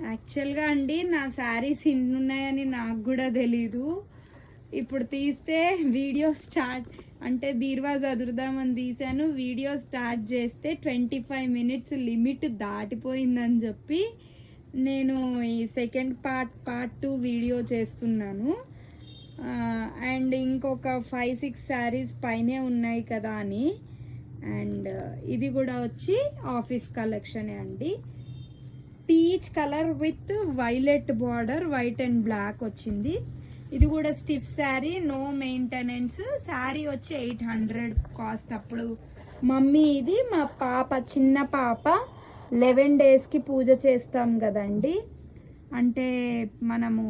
యాక్చువల్గా అండి నా శారీస్ ఇన్ని ఉన్నాయని నాకు కూడా తెలీదు. ఇప్పుడు తీస్తే వీడియో స్టార్ట్ అంటే బీరువా చదురుదామని తీసాను. వీడియో స్టార్ట్ చేస్తే 25 minutes లిమిట్ దాటిపోయిందని చెప్పి నేను ఈ సెకండ్ పార్ట్ 2 వీడియో చేస్తున్నాను. అండ్ ఇంకొక 5-6 శారీస్ పైనే ఉన్నాయి కదా అని. అండ్ ఇది కూడా వచ్చి ఆఫీస్ కలెక్షనే అండి. Peach colour with violet border, white and black వచ్చింది. ఇది కూడా stiff sari, no maintenance. Sari వచ్చి 800 కాస్ట్. అప్పుడు మమ్మీ ఇది మా పాప, చిన్న పాప 11 daysకి పూజ చేస్తాం కదండి, అంటే మనము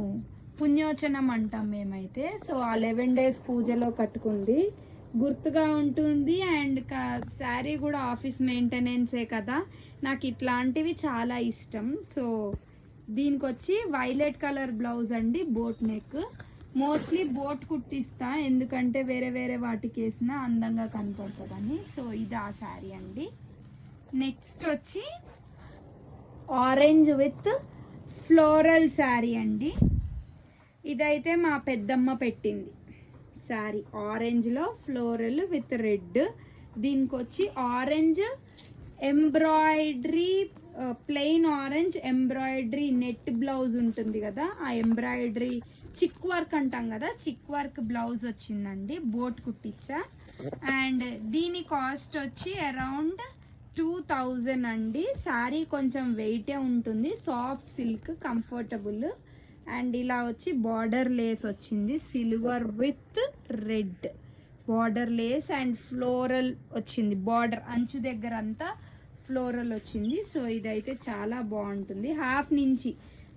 పుణ్యోచనం అంటాం మేమైతే. సో ఆ 11 days పూజలో కట్టుకుంది, గుర్తుగా ఉంటుంది. అండ్ శారీ కూడా ఆఫీస్ మెయింటెనెన్సే కదా, నాకు ఇట్లాంటివి చాలా ఇష్టం. సో దీనికి వచ్చి వైలెట్ కలర్ బ్లౌజ్ అండి, బోట్ నెక్. మోస్ట్లీ బోట్ కుట్టిస్తా, ఎందుకంటే వేరే వేరే వాటికి వేసినా అందంగా కనపడుతుందని. సో ఇది ఆ శారీ అండి. నెక్స్ట్ వచ్చి ఆరెంజ్ విత్ ఫ్లోరల్ శారీ అండి. ఇదైతే మా పెద్దమ్మ పెట్టింది శారీ, ఆరెంజ్లో ఫ్లోరల్ విత్ రెడ్. దీనికి వచ్చి orange embroidery, plain orange embroidery net blouse ఉంటుంది కదా, ఆ ఎంబ్రాయిడరీ చిక్ వర్క్ అంటాం కదా, చిక్ వర్క్ బ్లౌజ్ వచ్చిందండి, బోట్ కుట్టించా. అండ్ దీని కాస్ట్ వచ్చి అరౌండ్ 2000 అండి. శారీ కొంచెం వెయిటే ఉంటుంది, సాఫ్ట్ సిల్క్, కంఫర్టబుల్. అండ్ ఇలా వచ్చి బార్డర్ లేస్ వచ్చింది, silver with red border lace. And floral వచ్చింది, బార్డర్ అంచు దగ్గర అంతా ఫ్లోరల్ వచ్చింది. సో ఇదైతే చాలా బాగుంటుంది. హాఫ్ నుంచి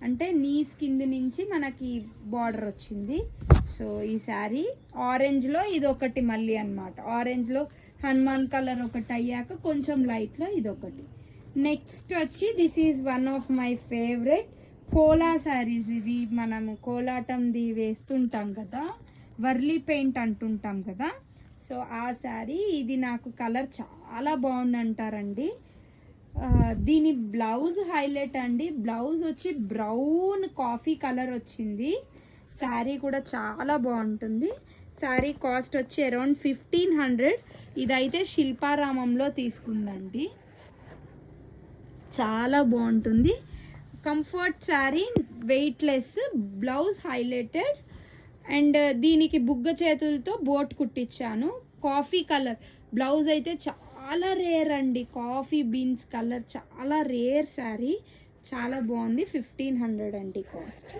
అంటే నీస్ కింద నుంచి మనకి బార్డర్ వచ్చింది. సో ఈ శారీ ఆరెంజ్లో ఇది ఒకటి మళ్ళీ అనమాట, ఆరెంజ్లో హనుమాన్ కలర్ ఒకటి అయ్యాక కొంచెం లైట్లో ఇది ఒకటి. నెక్స్ట్ వచ్చి this is one of my favourite కోలా శారీస్. ఇవి మనము కోలాటంది వేస్తుంటాం కదా, వర్లీ పెయింట్ అంటుంటాం కదా. సో ఆ శారీ ఇది, నాకు కలర్ చాలా బాగుంది అంటారండి. దీని బ్లౌజ్ హైలైట్ అండి. బ్లౌజ్ వచ్చి బ్రౌన్ కాఫీ కలర్ వచ్చింది. శారీ కూడా చాలా బాగుంటుంది. శారీ కాస్ట్ వచ్చి అరౌండ్ 1500. ఇదైతే శిల్పారామంలో తీసుకుందండి, చాలా బాగుంటుంది. Comfort sari, weightless, blouse highlighted. And దీనికి బుగ్గ చేతులతో బోట్ కుట్టించాను. కాఫీ కలర్ బ్లౌజ్ అయితే చాలా రేర్ అండి, కాఫీ బీన్స్ కలర్, చాలా రేర్ శారీ, చాలా బాగుంది. 1500 అండి కాస్ట్.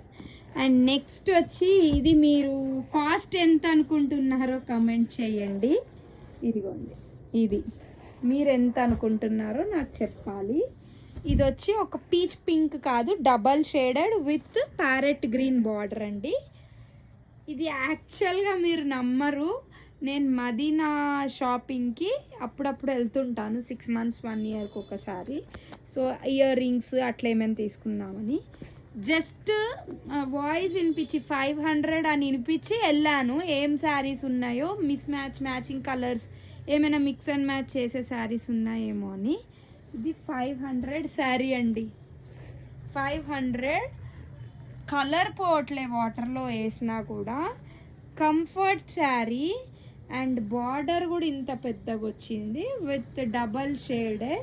అండ్ నెక్స్ట్ వచ్చి ఇది, మీరు కాస్ట్ ఎంత అనుకుంటున్నారో కమెంట్ చేయండి. ఇదిగోండి, ఇది మీరు ఎంత అనుకుంటున్నారో నాకు చెప్పాలి. ఇది వచ్చి ఒక పీచ్ పింక్ కాదు, double shaded with parrot green border అండి. ఇది యాక్చువల్గా మీరు నమ్మరు, నేను మదీనా షాపింగ్కి అప్పుడప్పుడు వెళ్తుంటాను, 6 months 1 yearకి ఒకసారి. సో ఇయర్ రింగ్స్ అట్లా ఏమైనా తీసుకుందామని జస్ట్ వాయిస్ వినిపించి 500 అని వినిపించి వెళ్ళాను. ఏం శారీస్ ఉన్నాయో, మ్యాచింగ్ కలర్స్ ఏమైనా మిక్స్ అండ్ మ్యాచ్ చేసే శారీస్ ఉన్నాయేమో అని. ఇది 500 శారీ అండి, 500. కలర్ పోవట్లే వాటర్లో వేసినా కూడా. కంఫర్ట్ శారీ అండ్ బార్డర్ కూడా ఇంత పెద్దగా వచ్చింది with double shaded,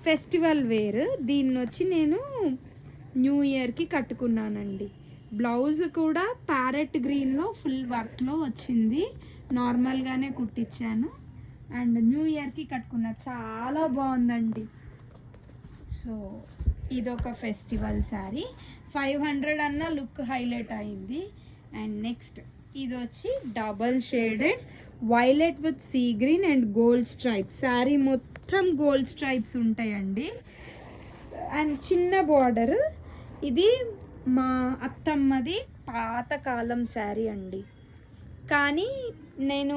festival wear. దీన్ని వచ్చి నేను న్యూ ఇయర్కి కట్టుకున్నానండి. బ్లౌజ్ కూడా ప్యారెట్ గ్రీన్లో ఫుల్ వర్క్లో వచ్చింది, నార్మల్గానే కుట్టించాను. అండ్ న్యూ ఇయర్కి కట్టుకున్నా, చాలా బాగుందండి. సో ఇదొక ఫెస్టివల్ శారీ, 500 అన్న లుక్ హైలైట్ అయింది. అండ్ నెక్స్ట్ ఇది వచ్చి double shaded violet with sea green and gold stripes. Sari మొత్తం గోల్డ్ స్ట్రైప్స్ ఉంటాయండి. అండ్ చిన్న బార్డర్. ఇది మా అత్తమ్మది పాతకాలం శారీ అండి, కానీ నేను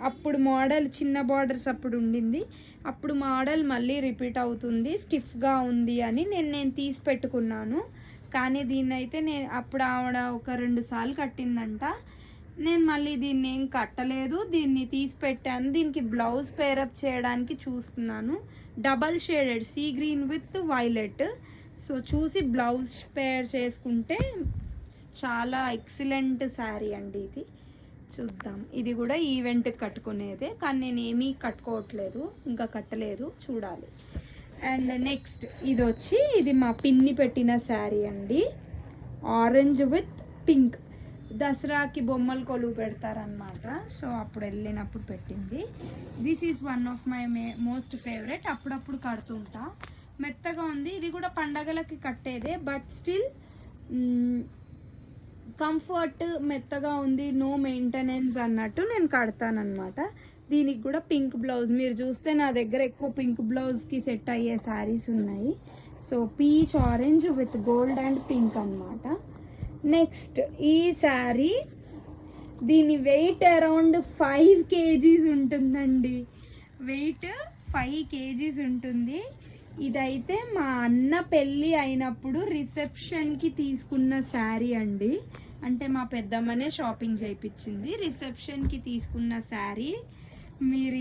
అప్పుడు మోడల్ చిన్న బార్డర్స్ అప్పుడు ఉండింది, అప్పుడు మోడల్ మళ్ళీ రిపీట్ అవుతుంది, స్టిఫ్గా ఉంది అని నేను తీసి పెట్టుకున్నాను. కానీ దీన్ని అయితే నేను అప్పుడు ఆవిడ ఒక 2 సార్లు కట్టిందంట, నేను మళ్ళీ దీన్ని ఏం కట్టలేదు, దీన్ని తీసి పెట్టాను. దీనికి బ్లౌజ్ పేరప్ చేయడానికి చూస్తున్నాను. Double shaded sea green with violet. So చూసి బ్లౌజ్ పేర్ చేసుకుంటే చాలా ఎక్సలెంట్ శారీ అండి ఇది. చూద్దాం, ఇది కూడా ఈవెంట్ కట్టుకునేదే, కానీ నేను ఏమీ కట్టుకోవట్లేదు, ఇంకా కట్టలేదు, చూడాలి. అండ్ నెక్స్ట్ ఇది వచ్చి, ఇది మా పిన్ని పెట్టిన శారీ అండి, ఆరెంజ్ విత్ పింక్. దసరాకి బొమ్మలు కొలువు పెడతారనమాట, సో అప్పుడు వెళ్ళినప్పుడు పెట్టింది. This is one of my most favourite, అప్పుడప్పుడు కడుతుంటా. మెత్తగా ఉంది, ఇది కూడా పండగలకి కట్టేదే, బట్ స్టిల్ కంఫర్ట్, మెత్తగా ఉంది, నో మెయింటెనెన్స్ అన్నట్టు నేను కడతానమాట. దీనికి కూడా పింక్ బ్లౌజ్, మీరు చూస్తే నా దగ్గర ఎక్కువ పింక్ బ్లౌజ్కి సెట్ అయ్యే శారీస్ ఉన్నాయి. So peach orange with gold and pink అనమాట. నెక్స్ట్ ఈ శారీ, దీని వెయిట్ అరౌండ్ 5 kgs ఉంటుందండి, వెయిట్ 5 kgs ఉంటుంది. ఇదైతే మా అన్న పెళ్ళి అయినప్పుడు రిసెప్షన్కి తీసుకున్న శారీ అండి, అంటే మా పెద్దమ్మనే షాపింగ్ చేయించింది, రిసెప్షన్కి తీసుకున్న శారీ. మీరు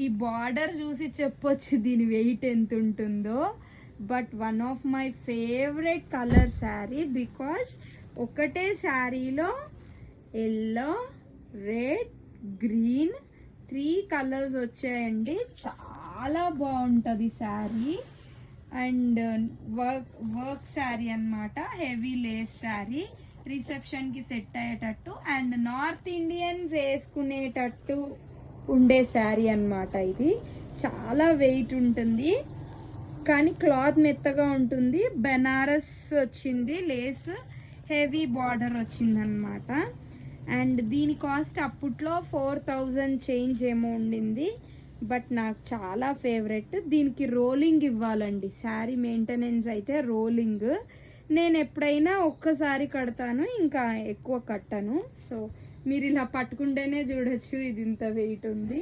ఈ బార్డర్ చూసి చెప్పొచ్చు దీని వెయిట్ ఎంత ఉంటుందో. But one of my favourite colour sari, because ఒకటే శారీలో ఎల్లో, రెడ్, గ్రీన్ 3 కలర్స్ వచ్చాయండి. చాలా బాగుంటుంది శారీ. అండ్ వర్క్ శారీ అన్నమాట, హెవీ లేస్ శారీ, రిసెప్షన్కి సెట్ అయ్యేటట్టు అండ్ నార్త్ ఇండియన్స్ వేసుకునేటట్టు ఉండే శారీ అన్నమాట. ఇది చాలా వెయిట్ ఉంటుంది, కానీ క్లాత్ మెత్తగా ఉంటుంది. బెనారస్ వచ్చింది, లేస్ హెవీ బార్డర్ వచ్చిందనమాట. అండ్ దీని కాస్ట్ అప్పట్లో 4000 చేంజ్ ఏమో ఉండింది, బట్ నాకు చాలా ఫేవరెట్. దీనికి రోలింగ్ ఇవ్వాలండి, శారీ మెయింటెనెన్స్ అయితే రోలింగ్. నేను ఎప్పుడైనా ఒక్కసారి కడతాను, ఇంకా ఎక్కువ కట్టను. సో మీరు ఇలా పట్టుకుంటేనే చూడొచ్చు ఇది ఇంత వెయిట్ ఉంది.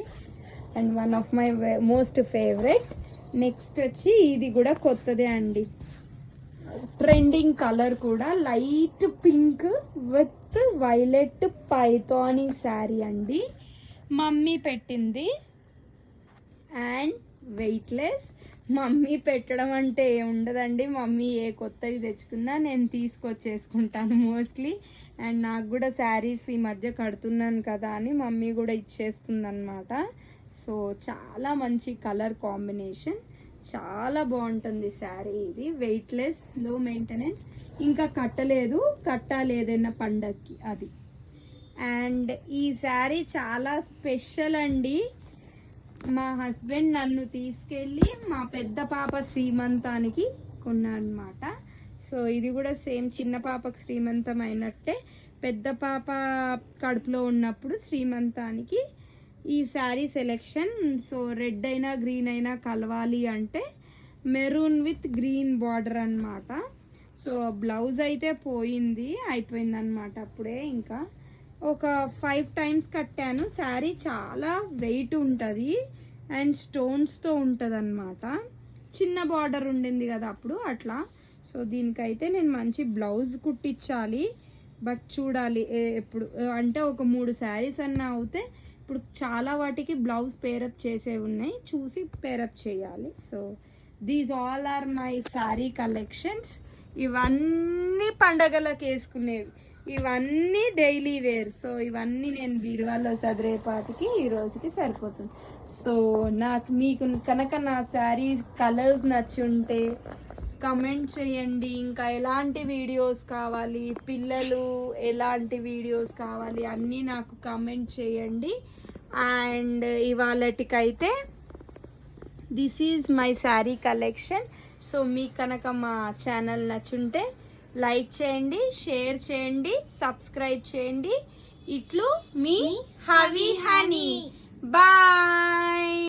And one of my most favourite. Next వచ్చి ఇది కూడా కొత్తదే అండి, ట్రెండింగ్ కలర్ కూడా, light pink with violet Paithani sari అండి, మమ్మీ పెట్టింది. అండ్ వెయిట్లెస్, మమ్మీ పెట్టడం అంటే ఏముండదండి, మమ్మీ ఏ కొత్తవి తెచ్చుకున్నా నేను తీసుకొచ్చేసుకుంటాను మోస్ట్లీ. అండ్ నాకు కూడా శారీస్ ఈ మధ్య కడుతున్నాను కదా అని మమ్మీ కూడా ఇచ్చేస్తుంది అనమాట. సో చాలా మంచి కలర్ కాంబినేషన్, చాలా బాగుంటుంది శారీ. ఇది వెయిట్లెస్, లో మెయింటెనెన్స్, ఇంకా కట్టలేదు, కట్టాలి ఏదైనా పండగకి అది. అండ్ ఈ శారీ చాలా స్పెషల్ అండి, మా హస్బెండ్ నన్ను తీసుకెళ్ళి మా పెద్ద పాప శ్రీమంతానికి కొన్నాడనమాట. సో ఇది కూడా సేమ్ చిన్న పాపకు శ్రీమంతం అయినట్టే, పెద్ద పాప కడుపులో ఉన్నప్పుడు శ్రీమంతానికి ఈ శారీ సెలెక్షన్. సో రెడ్ అయినా గ్రీన్ అయినా కలవాలి అంటే మెరూన్ విత్ గ్రీన్ బార్డర్ అనమాట. సో బ్లౌజ్ అయితే పోయింది, అయిపోయింది అనమాట అప్పుడే. ఇంకా ఒక 5 times కట్టాను. శారీ చాలా వెయిట్ ఉంటుంది అండ్ స్టోన్స్తో ఉంటుంది అనమాట, చిన్న బార్డర్ ఉండింది కదా అప్పుడు అట్లా. సో దీనికైతే నేను మంచి బ్లౌజ్ కుట్టించాలి, బట్ చూడాలి ఎప్పుడు, అంటే ఒక 3 శారీస్ అన్నా అవుతే. ఇప్పుడు చాలా వాటికి బ్లౌజ్ పేరప్ చేసే ఉన్నాయి, చూసి పేరప్ చేయాలి. So these all are my sari collections. ఇవన్నీ పండగలకు వేసుకునేవి, ఇవన్నీ డైలీ వేర్. సో ఇవన్నీ నేను బీరువాలో సదిరేపాటికి ఈ రోజుకి సరిపోతుంది. సో మీకు కనుక నా శారీ కలర్స్ నచ్చుంటే కమెంట్ చేయండి. ఇంకా ఎలాంటి వీడియోస్ కావాలి, పిల్లలు ఎలాంటి వీడియోస్ కావాలి అన్నీ నాకు కమెంట్ చేయండి. అండ్ ఇవాళటికైతే this is my sari collection. So మీకు కనుక మా ఛానల్ నచ్చుంటే లైక్ చేయండి, షేర్ చేయండి, సబ్స్క్రైబ్ చేయండి. ఇట్లు మీ హవి హనీ. బాయ్.